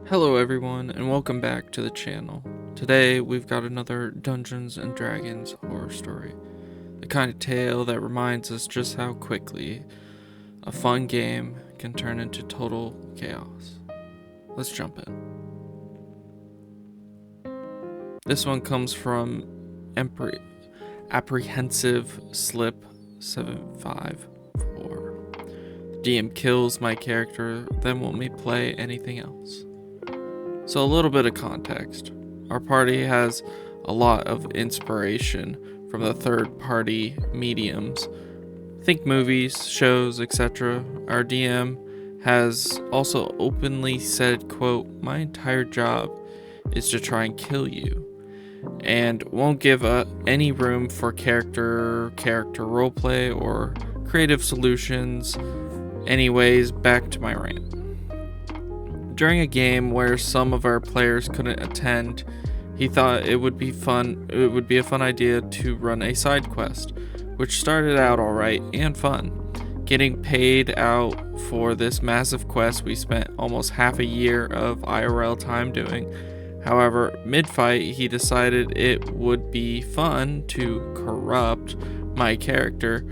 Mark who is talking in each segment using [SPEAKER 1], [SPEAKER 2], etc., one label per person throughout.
[SPEAKER 1] Hello everyone and welcome back to the channel. Today we've got another Dungeons & Dragons horror story. The kind of tale that reminds us just how quickly a fun game can turn into total chaos. Let's jump in. This one comes from Apprehensive Slip 754. The DM kills my character, then won't me play anything else. So a little bit of context. Our party has a lot of inspiration from the third-party mediums. Think movies, shows, etc. Our DM has also openly said, quote, "My entire job is to try and kill you," and won't give any room for character roleplay or creative solutions. Anyways, back to my rant. During a game where some of our players couldn't attend, he thought it would be a fun idea to run a side quest, which started out alright and fun. Getting paid out for this massive quest we spent almost half a year of IRL time doing. However, mid-fight he decided it would be fun to corrupt my character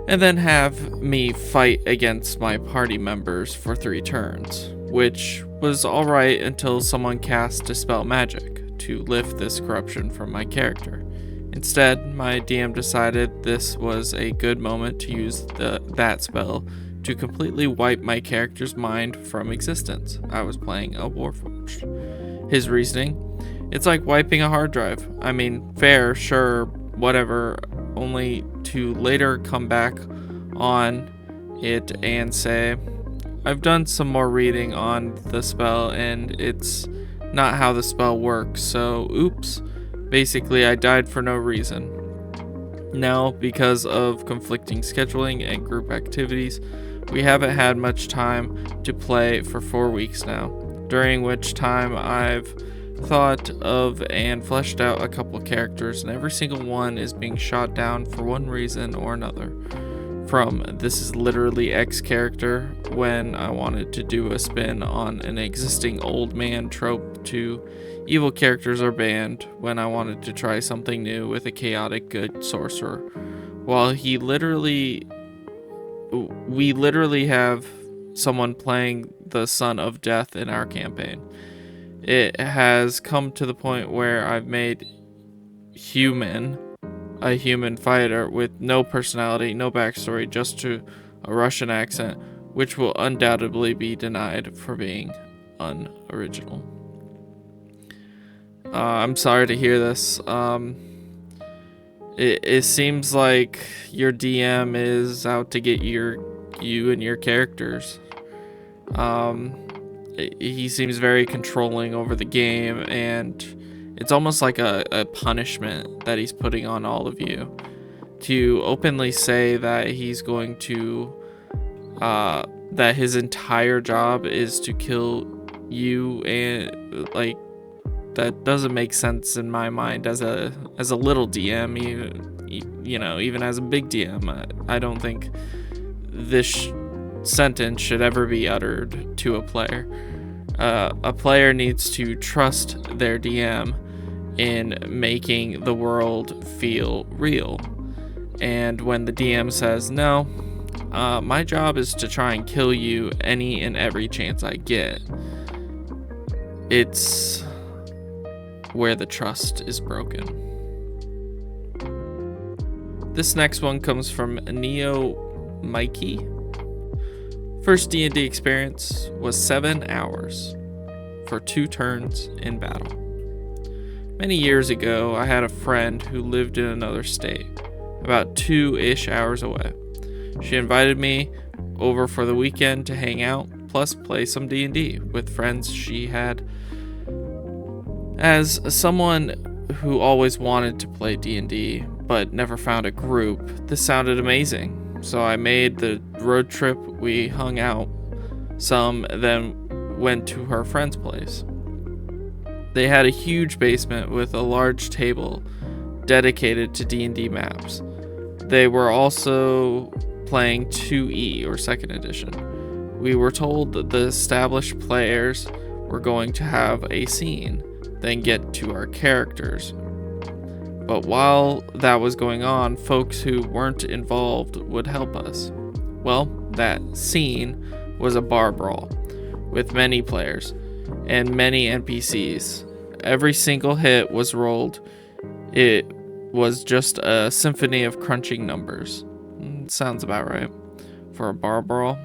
[SPEAKER 1] and then have me fight against my party members for 3 turns. Which was alright until someone cast Dispel Magic to lift this corruption from my character. Instead, my DM decided this was a good moment to use that spell to completely wipe my character's mind from existence. I was playing a Warforged. His reasoning: it's like wiping a hard drive. I mean, fair, sure, whatever, only to later come back on it and say, "I've done some more reading on the spell and it's not how the spell works, so oops. Basically, I died for no reason." Now, because of conflicting scheduling and group activities, we haven't had much time to play for 4 weeks now, during which time I've thought of and fleshed out a couple characters, and every single one is being shot down for one reason or another. From "this is literally X character" when I wanted to do a spin on an existing old man trope to "evil characters are banned" when I wanted to try something new with a chaotic good sorcerer. While we literally have someone playing the Son of Death in our campaign. It has come to the point where I've made a human fighter with no personality, no backstory, just to a Russian accent, which will undoubtedly be denied for being unoriginal. I'm sorry to hear this. It seems like your DM is out to get you and your characters. He seems very controlling over the game, and it's almost like a punishment that he's putting on all of you to openly say that he's going to that his entire job is to kill you, and like that doesn't make sense in my mind as a little DM, even as a big DM. I don't think this sentence should ever be uttered to a player. A player needs to trust their DM in making the world feel real. And when the DM says, "No, my job is to try and kill you any and every chance I get," it's where the trust is broken. This next one comes from Neo Mikey. First D&D experience was 7 hours for 2 turns in battle. Many years ago, I had a friend who lived in another state, about 2-ish hours away. She invited me over for the weekend to hang out, plus play some D&D with friends she had. As someone who always wanted to play D&D but never found a group, this sounded amazing. So I made the road trip. We hung out some, then went to her friend's place. They had a huge basement with a large table dedicated to D&D maps. They were also playing 2E or 2nd edition. We were told that the established players we're going to have a scene, then get to our characters. But while that was going on, folks who weren't involved would help us. Well, that scene was a bar brawl with many players and many NPCs. Every single hit was rolled. It was just a symphony of crunching numbers. Sounds about right for a bar brawl.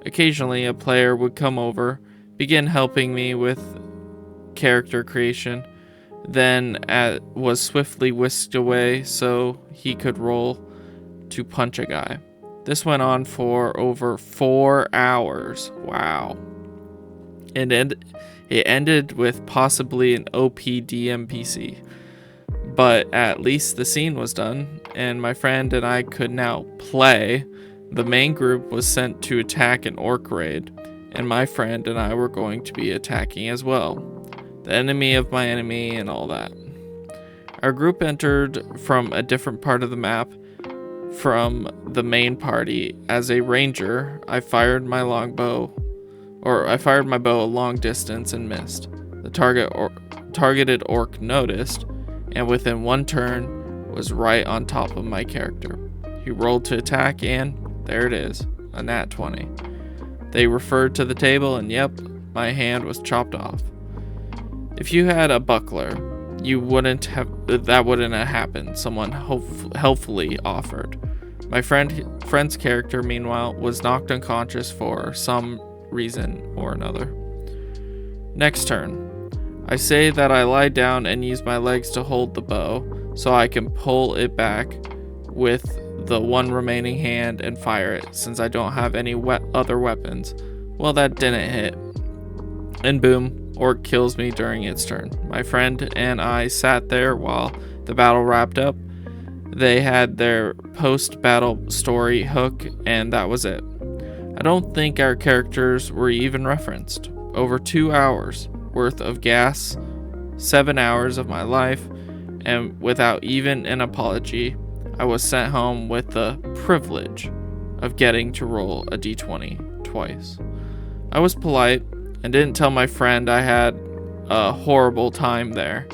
[SPEAKER 1] Occasionally, a player would come over, begin helping me with character creation, then was swiftly whisked away so he could roll to punch a guy. This went on for over 4 hours. Wow. And it ended with possibly an OP DMPC. But at least the scene was done, and my friend and I could now play. The main group was sent to attack an orc raid, and my friend and I were going to be attacking as well. The enemy of my enemy and all that. Our group entered from a different part of the map from the main party. As a ranger, I fired my bow a long distance and missed. The targeted orc noticed, and within one turn was right on top of my character. He rolled to attack, and there it is, a nat 20. They referred to the table, and yep, my hand was chopped off. If you had a buckler, that wouldn't have happened, someone helpfully offered. My friend's character, meanwhile, was knocked unconscious for some reason or another. Next turn, I say that I lie down and use my legs to hold the bow so I can pull it back with the one remaining hand and fire it, since I don't have any other weapons. Well, that didn't hit. And boom, orc kills me during its turn. My friend and I sat there while the battle wrapped up. They had their post-battle story hook, and that was it. I don't think our characters were even referenced. Over 2 hours worth of gas, 7 hours of my life, and without even an apology, I was sent home with the privilege of getting to roll a d20 twice. I was polite and didn't tell my friend I had a horrible time there,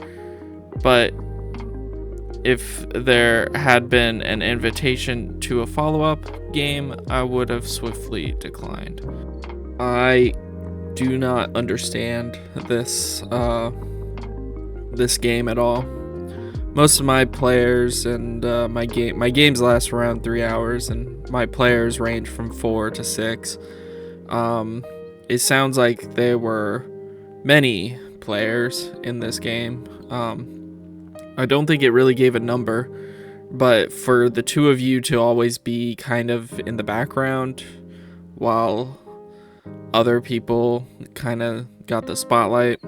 [SPEAKER 1] but if there had been an invitation to a follow-up game, I would have swiftly declined. I do not understand this game at all. Most of my players and my games last around 3 hours, and my players range from 4 to 6. It sounds like there were many players in this game. I don't think it really gave a number, but for the two of you to always be kind of in the background while other people kind of got the spotlight,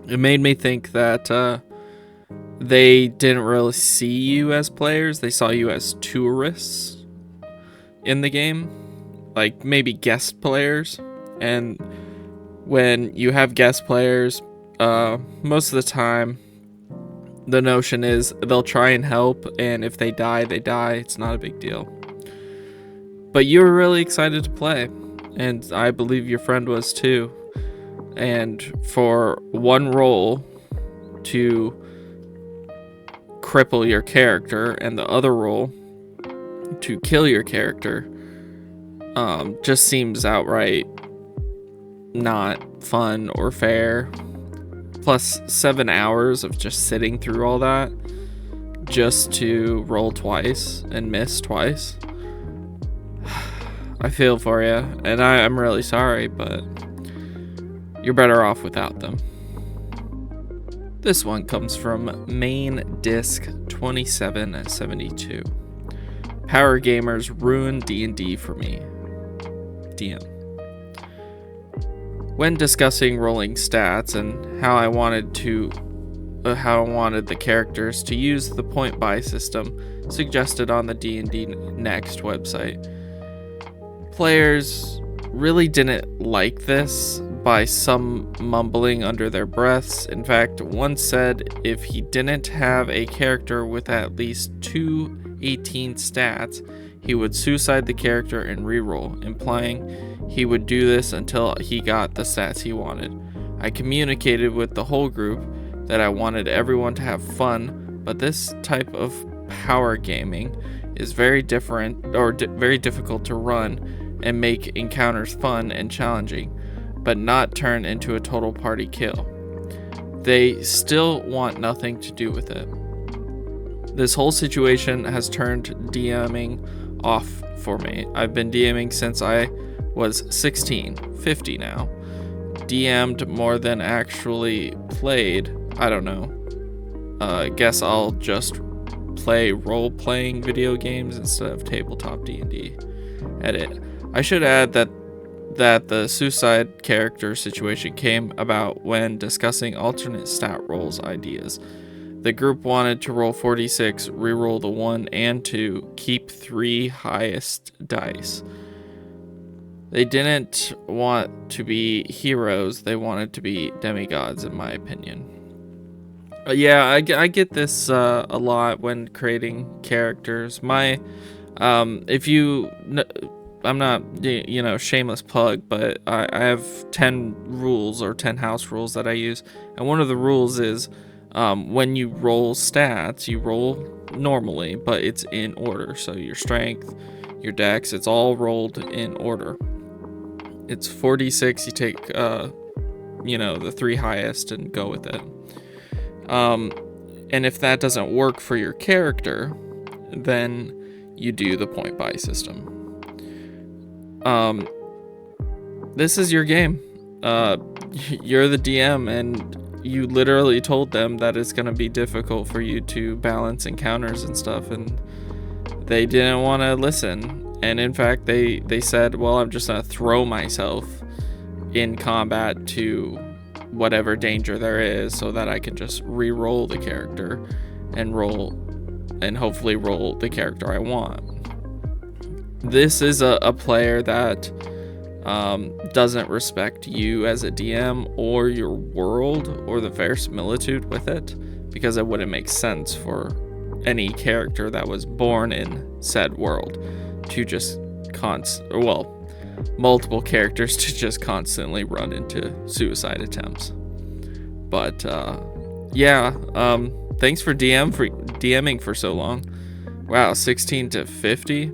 [SPEAKER 1] it made me think that they didn't really see you as players. They saw you as tourists in the game, like maybe guest players. And when you have guest players, most of the time the notion is they'll try and help, and if they die, they die. It's not a big deal. But you were really excited to play, and I believe your friend was too. And for one roll to cripple your character and the other roll to kill your character just seems outright not fun or fair. Plus 7 hours of just sitting through all that just to roll twice and miss twice. I feel for you, and I'm really sorry, but you're better off without them. This one comes from Main Disc 2772. Power gamers ruin D&D for me. DM. When discussing rolling stats and how I wanted the characters to use the point buy system suggested on the D&D Next website, players really didn't like this, by some mumbling under their breaths. In fact, one said if he didn't have a character with at least 2 18 stats, he would suicide the character and reroll, implying he would do this until he got the stats he wanted. I communicated with the whole group that I wanted everyone to have fun, but this type of power gaming is very different or very difficult to run and make encounters fun and challenging, but not turn into a total party kill. They still want nothing to do with it. This whole situation has turned DMing off for me. I've been DMing since I was 16, 50 now. DM'd more than actually played. I don't know. Guess I'll just play role-playing video games instead of tabletop D&D. Edit. I should add that the suicide character situation came about when discussing alternate stat rolls ideas. The group wanted to roll 46, reroll the 1 and 2, keep 3 highest dice. They didn't want to be heroes, they wanted to be demigods, in my opinion. Yeah, I get this a lot when creating characters. If you... I'm not, shameless plug, but I have 10 rules or 10 house rules that I use. And one of the rules is when you roll stats, you roll normally, but it's in order. So your strength, your dex, it's all rolled in order. It's 46, you take, the 3 highest and go with it. And if that doesn't work for your character, then you do the point buy system. This is your game. You're the DM, and you literally told them that it's going to be difficult for you to balance encounters and stuff, and they didn't want to listen. And in fact, they said, well, I'm just going to throw myself in combat to whatever danger there is so that I can just re-roll the character and hopefully roll the character I want. This is a player that doesn't respect you as a DM or your world or the verisimilitude with it, because it wouldn't make sense for any character that was born in said world to just multiple characters to just constantly run into suicide attempts. But thanks for DMing for so long. Wow, 16 to 50.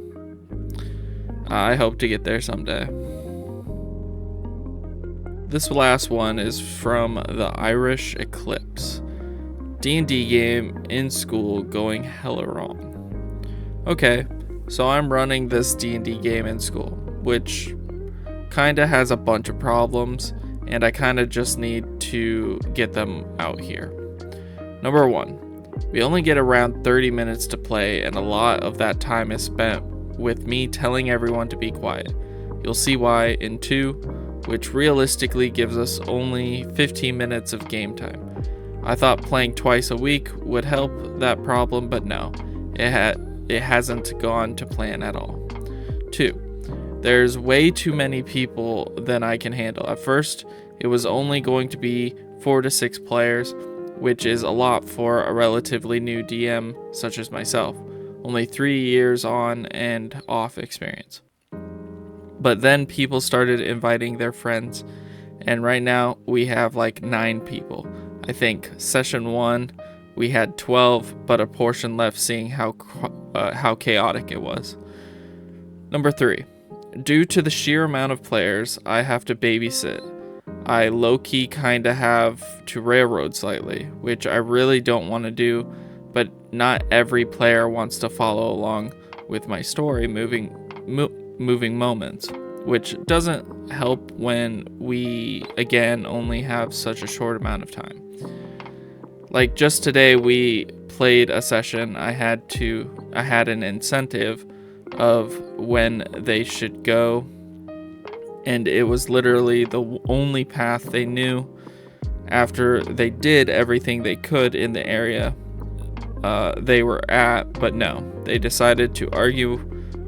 [SPEAKER 1] I hope to get there someday. This last one is from the Irish Eclipse. D&D game in school going hella wrong. Okay, so I'm running this D&D game in school, which kinda has a bunch of problems, and I kinda just need to get them out here. Number 1, we only get around 30 minutes to play, and a lot of that time is spent with me telling everyone to be quiet. You'll see why in 2, which realistically gives us only 15 minutes of game time. I thought playing twice a week would help that problem, but no, it hasn't gone to plan at all. 2, there's way too many people than I can handle. At first, it was only going to be 4 to 6 players, which is a lot for a relatively new DM such as myself. Only 3 years on and off experience. But then people started inviting their friends, and right now we have like 9 people. I think session 1 we had 12, but a portion left seeing how chaotic it was. Number 3, due to the sheer amount of players, I have to babysit. I low-key kinda have to railroad slightly, which I really don't want to do, but not every player wants to follow along with my story moving moments, which doesn't help when we, again, only have such a short amount of time. Like just today we played a session, I had an incentive of when they should go, and it was literally the only path they knew after they did everything they could in the area they were at, but no, they decided to argue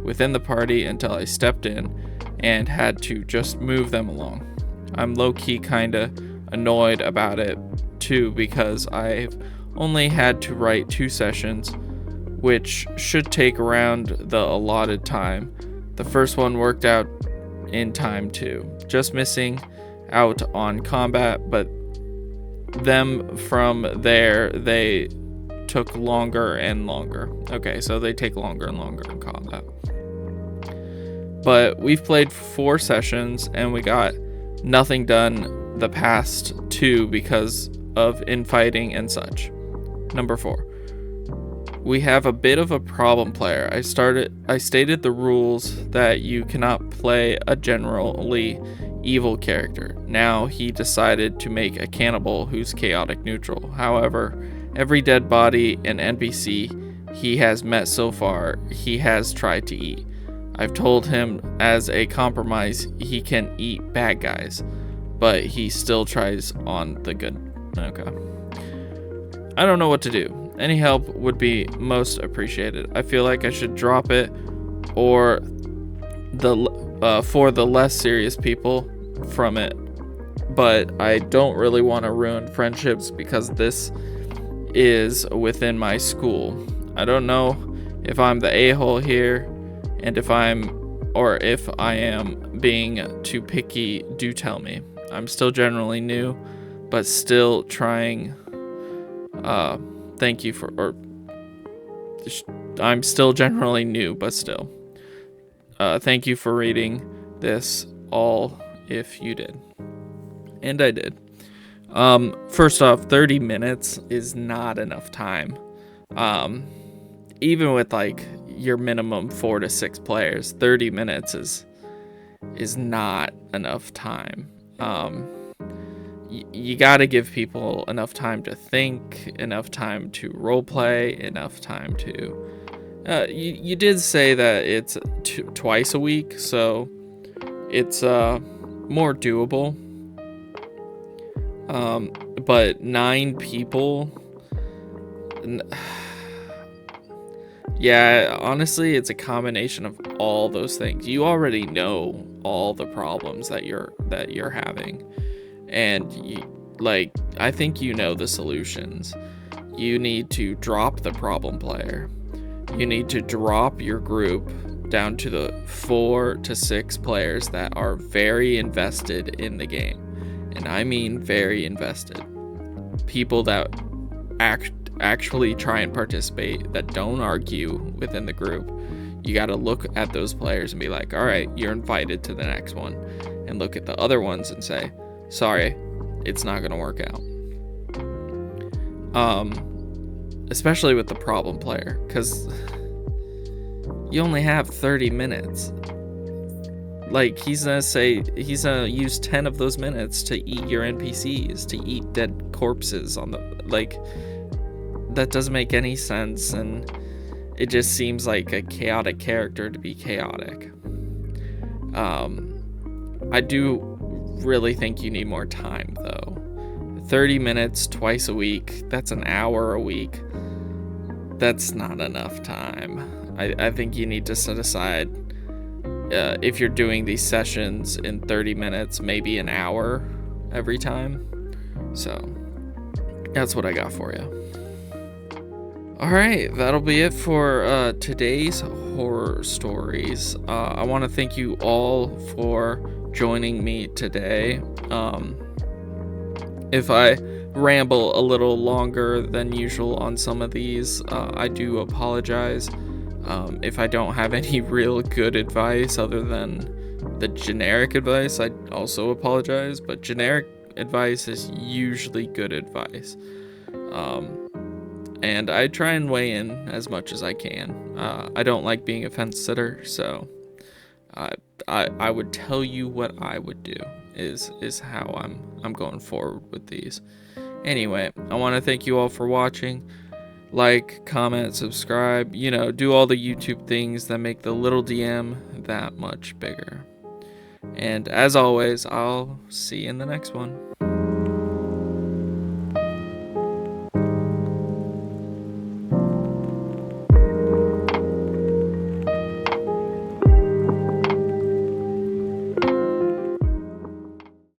[SPEAKER 1] within the party until I stepped in and had to just move them along. I'm low-key kinda annoyed about it too, because I've only had to write 2 sessions, which should take around the allotted time. The first one worked out in time too, just missing out on combat, but them from there, they took longer and longer. Okay, so they take longer and longer in combat. But we've played 4 sessions and we got nothing done the past 2 because of infighting and such. Number 4. We have a bit of a problem player. I stated the rules that you cannot play a generally evil character. Now he decided to make a cannibal who's chaotic neutral. However, every dead body and NPC he has met so far, he has tried to eat. I've told him as a compromise he can eat bad guys, but he still tries on the good. Okay. I don't know what to do. Any help would be most appreciated. I feel like I should drop it or for the less serious people from it, but I don't really want to ruin friendships because this is within my school. I don't know if I'm the a-hole here, and if I am being too picky, do tell me. I'm still generally new, but still trying. Thank you for, I'm still generally new, but still. Thank you for reading this all if you did. And I did. First off, 30 minutes is not enough time. Even with like your minimum 4 to 6 players, 30 minutes is not enough time. You got to give people enough time to think, enough time to roleplay, enough time to... you did say that it's twice a week, so it's more doable. But 9 people... Yeah, honestly, it's a combination of all those things. You already know all the problems that you're having. And I think you know the solutions. You need to drop the problem player. You need to drop your group down to the 4 to 6 players that are very invested in the game. And I mean very invested. People that actually try and participate, that don't argue within the group. You got to look at those players and be like, all right, you're invited to the next one. And look at the other ones and say, sorry, it's not going to work out. Especially with the problem player, because you only have 30 minutes. Like, he's going to use 10 of those minutes to eat your NPCs, to eat dead corpses on the, like, that doesn't make any sense, and it just seems like a chaotic character to be chaotic. I do really think you need more time, though. 30 minutes twice a week, that's an hour a week. That's not enough time. I think you need to set aside, if you're doing these sessions in 30 minutes, maybe an hour every time. So that's what I got for you. Alright, that'll be it for today's horror stories. I want to thank you all for joining me today. If I ramble a little longer than usual on some of these, I do apologize. If I don't have any real good advice other than the generic advice, I also apologize, but generic advice is usually good advice. And I try and weigh in as much as I can. I don't like being a fence sitter, so I would tell you what I would do is how I'm going forward with these. Anyway, I want to thank you all for watching. Like, comment, subscribe, do all the YouTube things that make the little DM that much bigger. And as always, I'll see you in the next one.